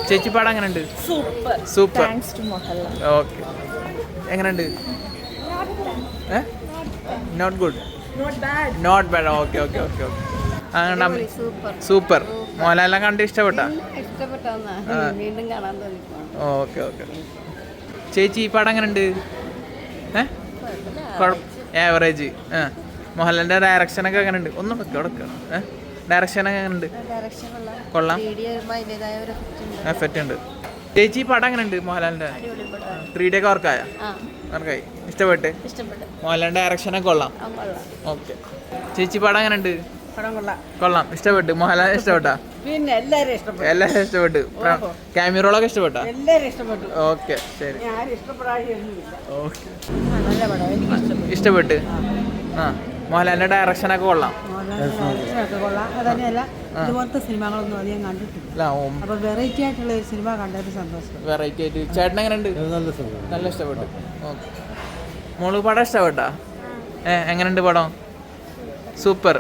ചേച്ചി പടം എങ്ങനെയുണ്ട്? സൂപ്പർ. ഓക്കെ. എങ്ങനെയുണ്ട്? Not good, not bad. Okay okay okay okay. അങ്ങനെ സൂപ്പർ. മോഹൻലാലിനെ കണ്ട് ഇഷ്ടപ്പെട്ടാ? Okay okay. ചേച്ചി ഈ പടം എങ്ങനെയുണ്ട്? ആവറേജ്. മോഹൻലാലിൻ്റെ ഡയറക്ഷനൊക്കെ എങ്ങനെയുണ്ട്? ഒന്നും വെക്കാം. ഡയറക്ഷനൊക്കെ എങ്ങനെയുണ്ട്? കൊള്ളാം, എഫക്റ്റ് ഉണ്ട്. ചേച്ചി പടം എങ്ങനെയുണ്ട് മോഹൻലാലിൻ്റെ? 3D ഒക്കെ വർക്കായി? ഇഷ്ടപ്പെട്ട്? മോഹൻലാലിൻ്റെ ഡയറക്ഷനൊക്കെ കൊള്ളാം. ഓക്കെ. ചേച്ചി പടം എങ്ങനെയുണ്ട്? കൊള്ളാം, ഇഷ്ടപ്പെട്ടു. മോഹൻലാൽ ഇഷ്ടപ്പെട്ടാ? പിന്നെ എല്ലാവരും ഇഷ്ടപ്പെട്ടു. ക്യാമറകളൊക്കെ ഇഷ്ടപ്പെട്ടാ? ഓക്കെ, ശരി. ഓക്കെ, ഇഷ്ടപ്പെട്ട്. മോഹൻലാലിന്റെ ഡയറക്ഷനൊക്കെ കൊള്ളാം. ഇതുപോലത്തെ സിനിമകളൊന്നും അധികം കണ്ടിട്ടില്ല. അപ്പൊ വെറൈറ്റി ആയിട്ടുള്ള ഒരു സിനിമ കണ്ടതിന് സന്തോഷം. വെറൈറ്റി ആയിട്ട്. ചേട്ടൻ എങ്ങനെയുണ്ട്? നല്ല ഇഷ്ടപ്പെട്ടു. ഓക്കെ. മോള് പടം ഇഷ്ടപ്പെട്ടാ? എങ്ങനെയുണ്ട് പടം? സൂപ്പർ.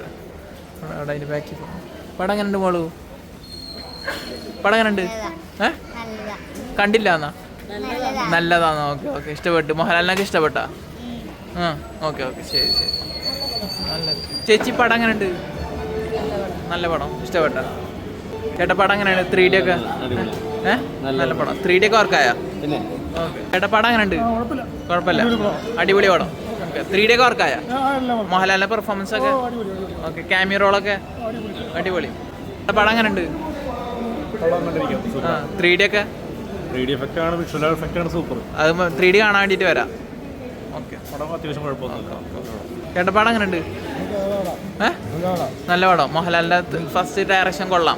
അവിടെ അതിന് ബാക്കി പടം എങ്ങനെയുണ്ട് മോളു? പടം എങ്ങനെയുണ്ട്? കണ്ടില്ല എന്നാ? നല്ലതാണോ? Okay okay. ഇഷ്ടപ്പെട്ടു. മോഹൻലാലിനൊക്കെ ഇഷ്ടപ്പെട്ടാ? ഓക്കെ ഓക്കെ, ശരി ശരി. നല്ലത്. ചേച്ചി പടം എങ്ങനെയുണ്ട്? നല്ല പടം, ഇഷ്ടപ്പെട്ട? ചേട്ടാ പടം എങ്ങനെയാണ്? 3D ഒക്കെ നല്ല പടം. 3D ഒക്കെ വർക്കായാ? ഓക്കെ. ചേട്ടാ പടം എങ്ങനെയുണ്ട്? കുഴപ്പമില്ല, അടിപൊളി പടം. ഓക്കെ. 3D ഒക്കെ വർക്കായാ? മോഹൻലാലിന്റെ പെർഫോമൻസ് ഒക്കെ ഓക്കെ. ക്യാമിയ റോളൊക്കെ അടിപൊളി. പടം എങ്ങനെയുണ്ട്? 3D ഒക്കെ? 3D എഫക്റ്റ് ആണ്, വിഷ്വൽ എഫക്റ്റ് ആണ് സൂപ്പർ. അത് 3D കാണാൻ വേണ്ടിയിട്ട് വരാം. ഓക്കെ. പടം അത്യാവശ്യം കുഴപ്പമൊന്നുമില്ല. ചേട്ടാ പടം എങ്ങനെയുണ്ട്? നല്ല പടം. മോഹൻലാലിൻ്റെ ഫസ്റ്റ് ഡയറക്ഷൻ കൊള്ളാം.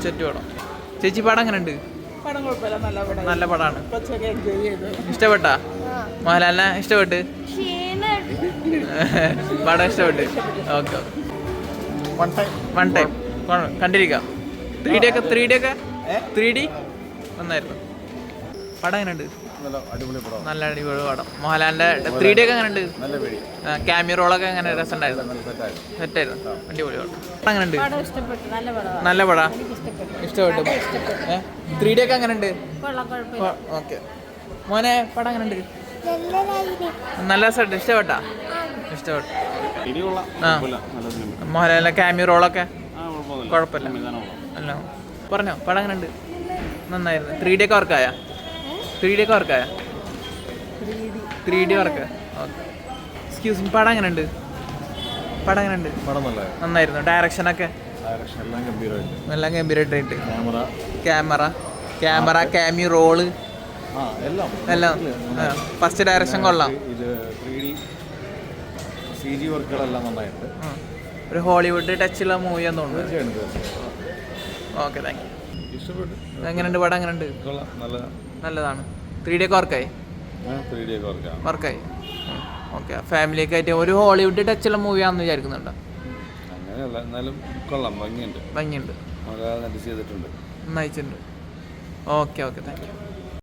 ചെറ്റു പടം. ചേച്ചി പടം എങ്ങനെയുണ്ട്? നല്ല പടമാണ്. ഇഷ്ടപ്പെട്ടാ? മോഹൻലാലിനെ ഇഷ്ടപ്പെട്ട്? പടം ഇഷ്ടപ്പെട്ട്? ഓക്കെ. വൺ ടൈം കണ്ടിരിക്കാം. 3D ഒക്കെ 3D നന്നായിരുന്നു. പടം എങ്ങനെയുണ്ട്? നല്ല അടിപൊളി പടം. മോഹൻലാലിന്റെ 3D ഒക്കെ എങ്ങനെയുണ്ട്? ക്യാമിയ റോളൊക്കെ എങ്ങനെ രസമുണ്ടായിരുന്നു? സെറ്റായിരുന്നു. അടിപൊളി പടം. പടം എങ്ങനെയുണ്ട്? നല്ല പടാ? ഇഷ്ടപ്പെട്ടു. 3D ഒക്കെ എങ്ങനെയുണ്ട്? ഓക്കെ. മോനെ പടം എങ്ങനെയുണ്ട്? നല്ല രസമുണ്ട്. ഇഷ്ടപ്പെട്ടാ? ഇഷ്ടപ്പെട്ടു. മോഹൻലാലിന്റെ ക്യാമിയ റോളൊക്കെ കുഴപ്പമില്ല. അല്ല പറഞ്ഞോ. പടം എങ്ങനെയുണ്ട്? നന്നായിരുന്നു. 3D ഒക്കെ വർക്കായ? 3D ഒക്കെ വർക്കായ? 3D work. Okay. Excuse me, പടം എങ്ങനെയുണ്ട്? പടം എങ്ങനെയുണ്ട്? നന്നായിരുന്നു. ഡയറക്ഷനൊക്കെ എല്ലാം ഗംഭീരമായിട്ട്. ക്യാമറ ക്യാമിയ റോള് എല്ലാം ഫസ്റ്റ് ഡയറക്ഷൻ കൊള്ളാം. ഒരു ഹോളിവുഡ് ടച്ചുള്ള മൂവിയാന്ന് തോന്നുന്നു. Okay, thank U. എങ്ങനെയുണ്ട് പടം? എങ്ങനെയുണ്ട്? നല്ലതാണ്. 3D ഒക്കെ വർക്കായി? വർക്കായി. ഓക്കെ. ഫാമിലിയൊക്കെ ആയിട്ട് ഒരു ഹോളിവുഡ് ടച്ചുള്ള മൂവിയാണെന്ന് വിചാരിക്കുന്നുണ്ടോ? ഭംഗിയുണ്ട്. നയിച്ചിട്ടുണ്ട്. Okay okay, thank U.